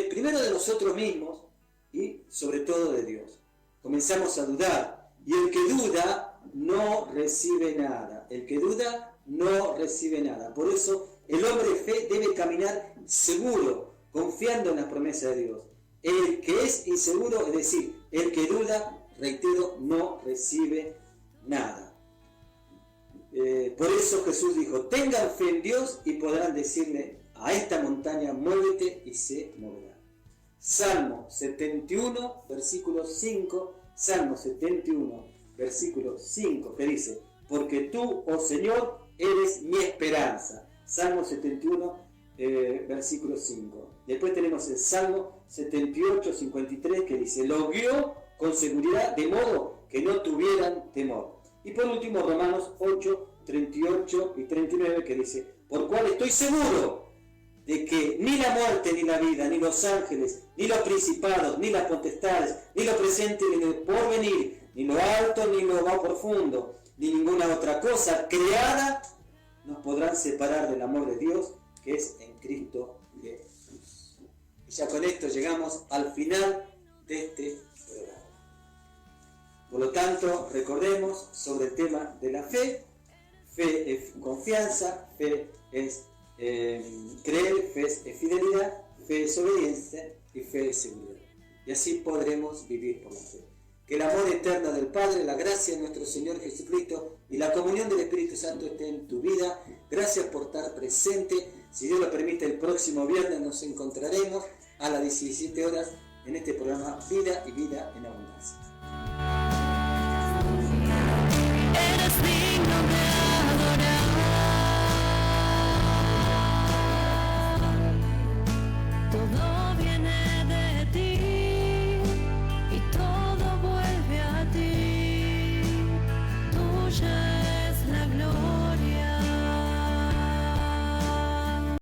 primero de nosotros mismos y sobre todo de Dios. Comenzamos a dudar, y el que duda no recibe nada. El que duda no recibe nada. Por eso el hombre de fe debe caminar seguro, confiando en la promesa de Dios. El que es inseguro, es decir, el que duda, reitero, no recibe nada. Por eso Jesús dijo, tengan fe en Dios y podrán decirle a esta montaña, muévete y se moverá. Salmo 71, versículo 5, Salmo 71, versículo 5, que dice, porque tú, oh Señor, eres mi esperanza. Salmo 71, versículo 5. Después tenemos el Salmo 78, 53, que dice, lo guió con seguridad, de modo que no tuvieran temor. Y por último, Romanos 8, 38 y 39, que dice, por cual estoy seguro de que ni la muerte, ni la vida, ni los ángeles, ni los principados, ni las potestades, ni lo presente, ni lo porvenir, ni lo alto, ni lo más profundo, ni ninguna otra cosa creada, nos podrán separar del amor de Dios que es en Cristo Jesús. Y ya con esto llegamos al final de este programa. Por lo tanto, recordemos sobre el tema de la fe. Fe es confianza, fe es creer, fe es fidelidad, fe es obediencia y fe es seguridad. Y así podremos vivir por la fe. Que el amor eterno del Padre, la gracia de nuestro Señor Jesucristo y la comunión del Espíritu Santo esté en tu vida. Gracias por estar presente. Si Dios lo permite, el próximo viernes nos encontraremos a las 17 horas en este programa Vida y Vida en Abundancia.